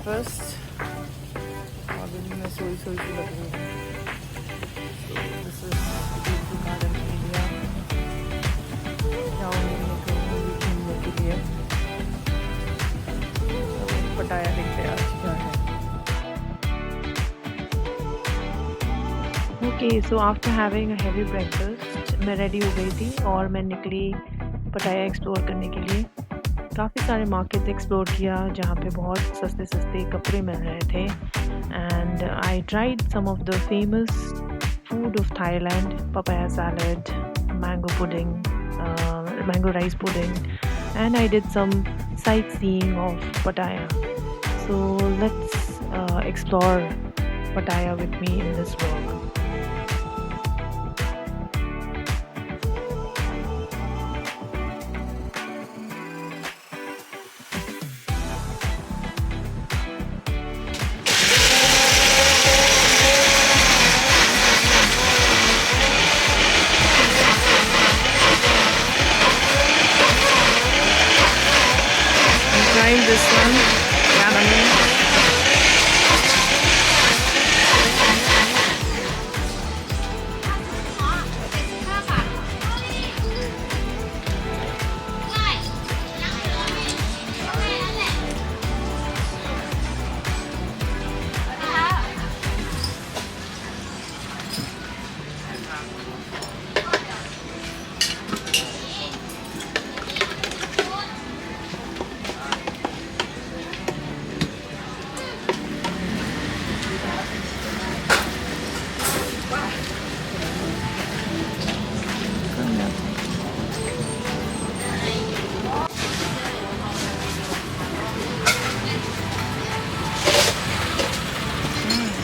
Breakfast और दिन में सोई सी लग रही है। तो this is beautiful garden area. जाऊँगी निकलूँगी घूमने के लिए। तो पटाया देखते हैं आज क्या है। Okay, so after having a heavy breakfast मैं रेडी हो गई थी और मैं निकली पटाया एक्सप्लोर करने के लिए। काफ़ी सारे मार्केट्स एक्सप्लोर किया जहाँ पे बहुत सस्ते सस्ते कपड़े मिल रहे थे and I tried some of the famous food of Thailand, papaya salad, mango pudding, mango rice pudding, and I did some sightseeing of Pattaya. So let's explore Pattaya with me in this vlog. Trying this one, caramel.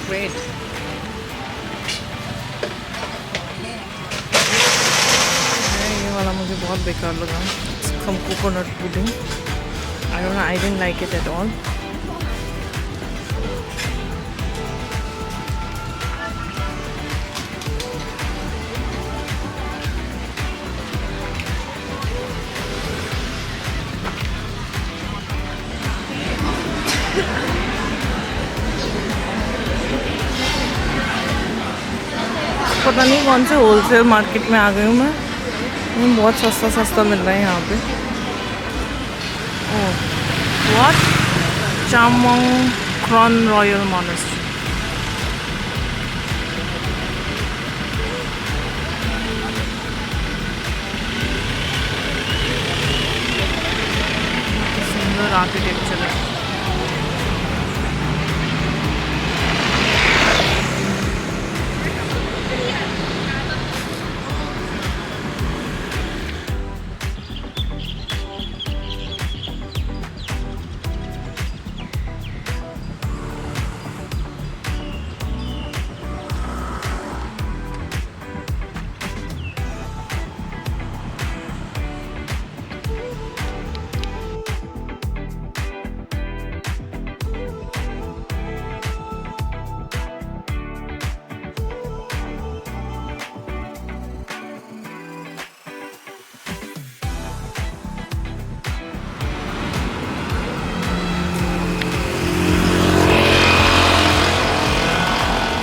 Great. ये वाला मुझे बहुत बेकार लगा। Some coconut pudding. I don't know. I didn't like it at all. पता नहीं कौन से होलसेल मार्केट में आ गई हूँ मैं। बहुत सस्ता सस्ता मिल रहा है यहाँ पे। Oh what, Chamong Kron royal monastery. सुंदर आर्किटेक्चर है।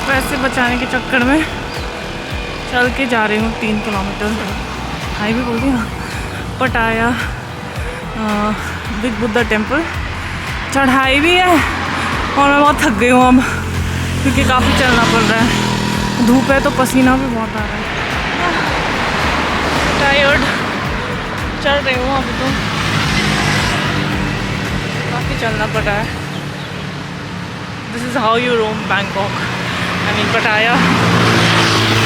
पैसे बचाने के चक्कर में चल के जा रही हूँ 3 किलोमीटर। हाईवे बोल दिया। पटाया बिग बुद्धा टेम्पल। चढ़ाई भी है और मैं बहुत थक गई हूँ अब क्योंकि काफ़ी चलना पड़ रहा है। धूप है तो पसीना भी बहुत आ रहा है। टायर्ड चल रही हूँ अभी तो, काफ़ी चलना पड़ रहा है। This is how you roam Bangkok. I mean Pattaya.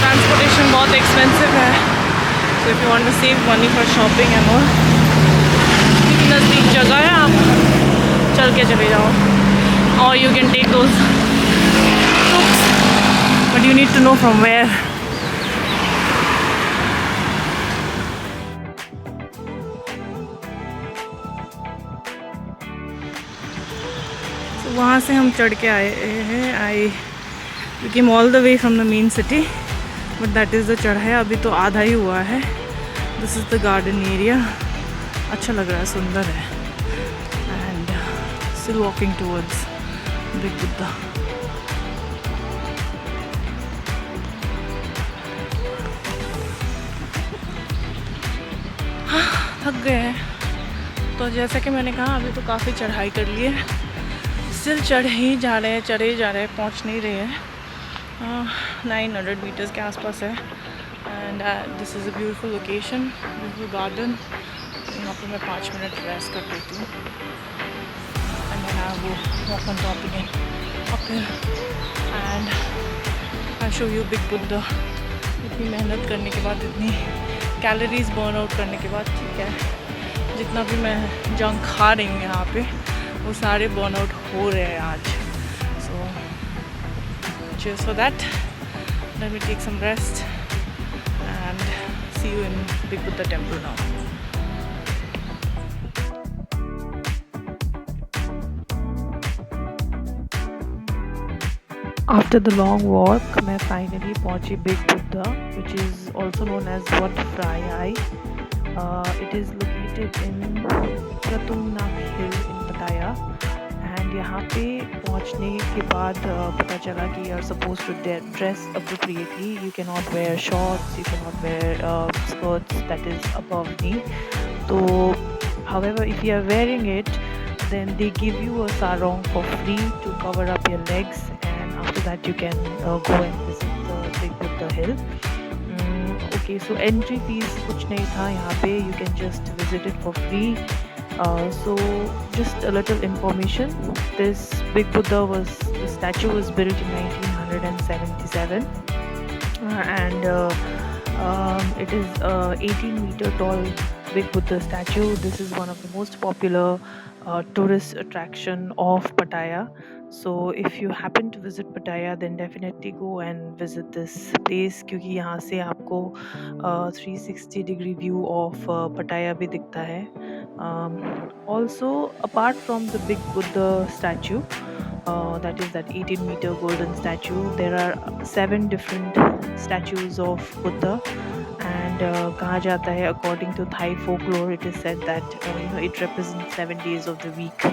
Transportation बहुत एक्सपेंसिव है, so if you want to save money for shopping and all, नज़दीक जगह है आप चल के चले जाओ। और you can take those tuks but you need to know from where. वहाँ से हम चढ़ के आए हैं। We came all the way from the main city, but that is the चढ़ाया। अभी तो आधा ही हुआ है। This is the garden area. अच्छा लग रहा है, सुंदर है। And still walking towards big Buddha. थक गए हैं, तो जैसा कि मैंने कहा अभी तो काफ़ी चढ़ाई कर ली है, स्टिल चढ़े ही जा रहे हैं, पहुंच नहीं रहे हैं। 900 मीटर्स के आसपास है। And this is a beautiful location, beautiful garden. यहाँ पे मैं 5 मिनट रेस्ट कर लेती हूँ एंड देन आई वो walk on top again uphill and I show you big Buddha. इतनी मेहनत करने के बाद, इतनी कैलोरीज बर्न आउट करने के बाद, ठीक है, जितना भी मैं जंक खा रही हूँ यहाँ पे वो सारे बर्न आउट हो रहे हैं आज। सो cheers for that. Let me take some rest and see you in Big Buddha temple now. After the long walk, मैं finally पहुंची Big Buddha, which is also known as Wat Phra Ai. It is located in Pratumnak Hill in Pattaya. And यहाँ पे पहुँचने के बाद पता चला कि you are suppose to dress appropriately. You can not wear shorts, you can not wear skirts that is above knee. तो however if you are wearing it, then they give you a sarong for free to cover up your legs, and after that you can go and visit the Big Buddha Hill. Okay, so entry fees कुछ नहीं था यहाँ पे. You can just visit it for free. So just a little information. This Big Buddha the statue was built in 1977, and it is a 18-meter tall Big Buddha statue. This is one of the most popular tourist attraction of Pattaya. So if you happen to visit Pattaya, then definitely go and visit this place, क्योंकि यहाँ से आपको 360-degree view of Pattaya भी दिखता है. Also, apart from the Big Buddha statue, that is that 18-meter golden statue, there are 7 different statues of Buddha. And कहा जाता है, according to Thai folklore, it is said that it represents 7 days of the week,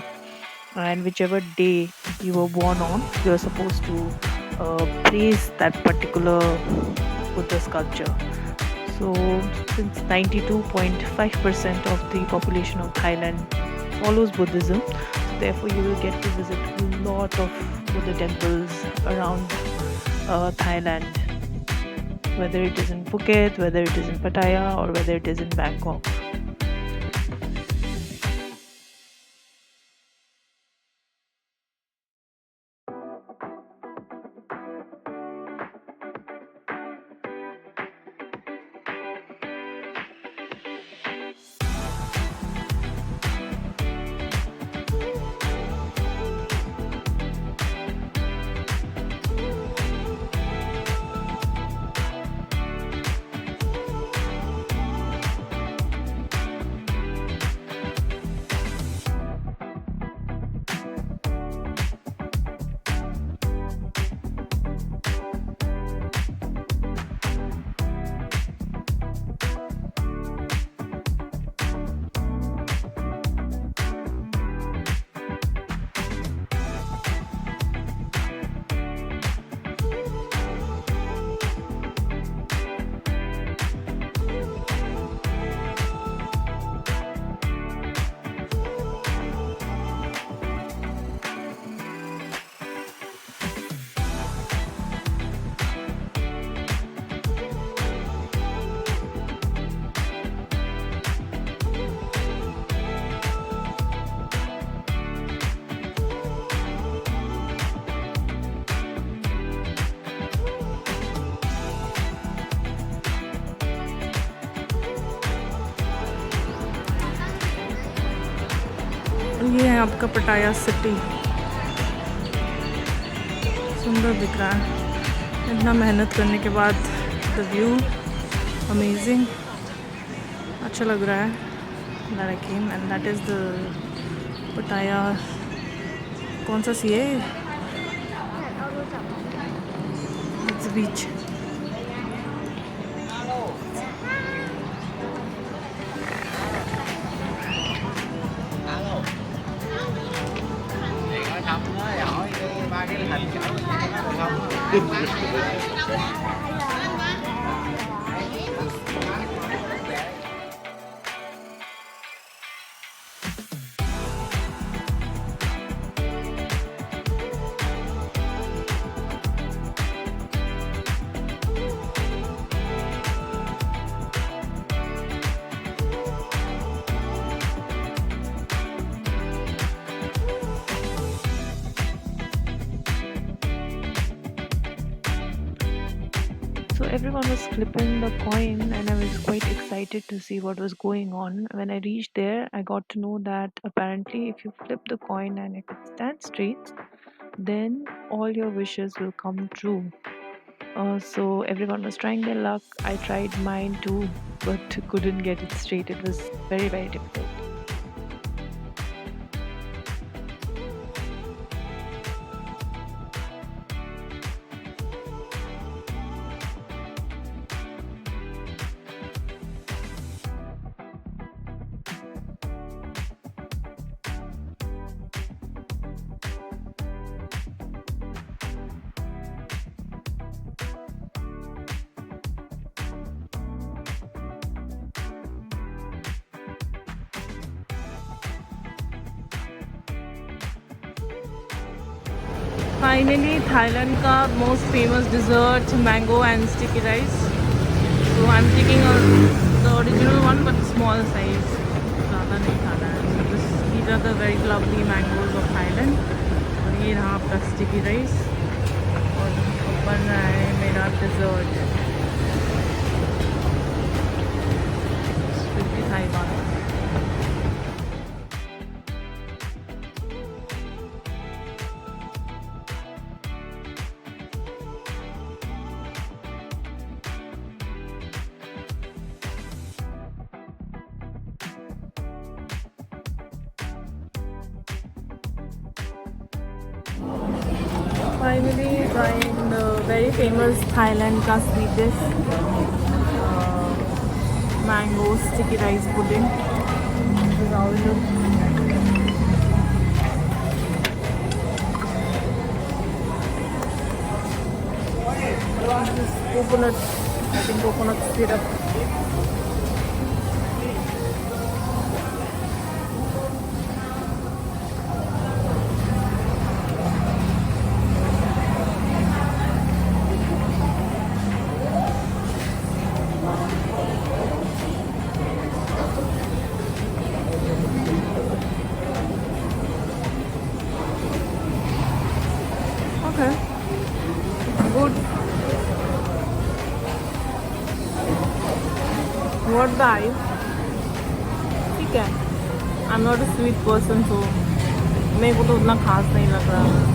and whichever day you were born on, you are supposed to praise that particular Buddha sculpture. So since 92.5% of the population of Thailand follows Buddhism, so therefore you will get to visit a lot of Buddha temples around Thailand, whether it is in Phuket, whether it is in Pattaya, or whether it is in Bangkok. ये है आपका पटाया city, सुंदर दिख रहा है इतना मेहनत करने के बाद. द व्यू अमेजिंग, अच्छा लग रहा है. that I came, and that is the पटाया. कौन सा सी है? It's beach. So everyone was flipping the coin, and I was quite excited to see what was going on. When I reached there, I got to know that apparently, if you flip the coin and if it stands straight, then all your wishes will come true. So everyone was trying their luck. I tried mine too, but couldn't get it straight. It was very, very difficult. Finally, Thailand ka most famous dessert, mango and sticky rice. So I'm taking the original one, but small size. ज़्यादा नहीं खाना है. So these are the very lovely mangoes of Thailand. और ये रहा आपका sticky rice. और बन रहा है मेरा dessert. Strictly Thai बात. Finally trying the very famous Thailand ka sweet dish, mango sticky rice pudding. This is how it looks. This is coconut, I think coconut syrup. Okay, good. What the ice? ठीक है. I'm not a sweet person, so मेरे को तो उतना खास नहीं लग रहा.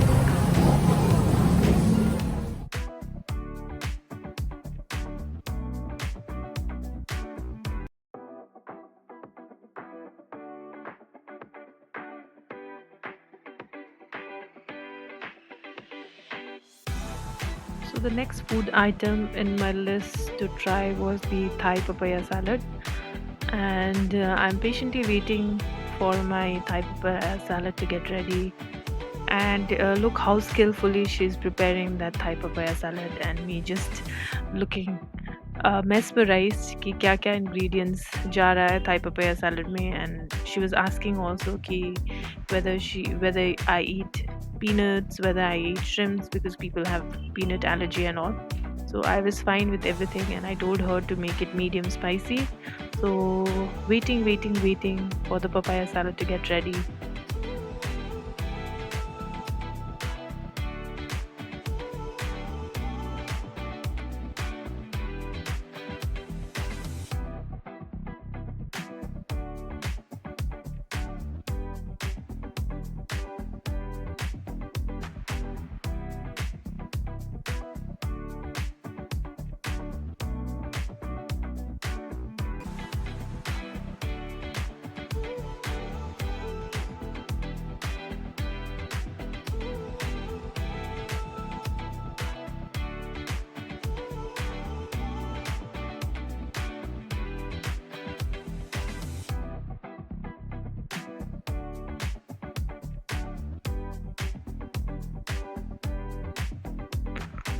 So the next food item in my list to try was the Thai papaya salad, and I'm patiently waiting for my Thai papaya salad to get ready. And look how skillfully she's preparing that Thai papaya salad, and me just looking mesmerized कि क्या क्या ingredients जा रहा है Thai papaya salad में. And she was asking also कि whether I eat peanuts, whether I eat shrimps, because people have peanut allergy and all. So I was fine with everything, and I told her to make it medium spicy. So waiting for the papaya salad to get ready.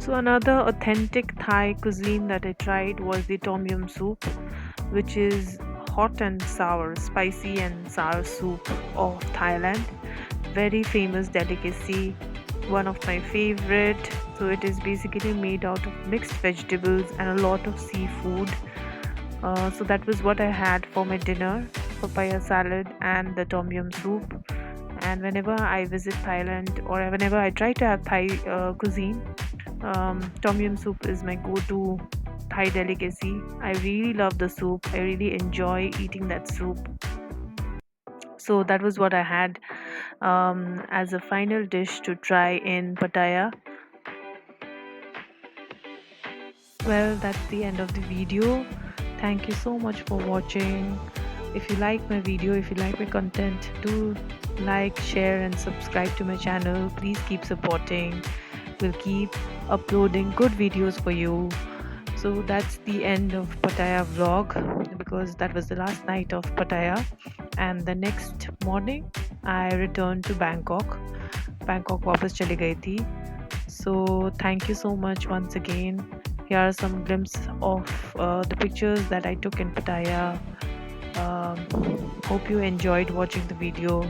So another authentic Thai cuisine that I tried was the tom yum soup, which is hot and sour, spicy and sour soup of Thailand. Very famous delicacy, one of my favorite. So it is basically made out of mixed vegetables and a lot of seafood. So that was what I had for my dinner: papaya salad and the tom yum soup. And whenever I visit Thailand or whenever I try to have Thai cuisine, tom yum soup is my go-to Thai delicacy. I really love the soup. I really enjoy eating that soup. So that was what I had as a final dish to try in Pattaya. Well, that's the end of the video. Thank you so much for watching. If you like my video, if you like my content, do like, share, and subscribe to my channel. Please keep supporting. We'll keep uploading good videos for you. So that's the end of Pattaya vlog, because that was the last night of Pattaya. And the next morning, I returned to Bangkok. Bangkok वापस चली गई थी. So thank you so much once again. Here are some glimpses of the pictures that I took in Pattaya. Hope you enjoyed watching the video.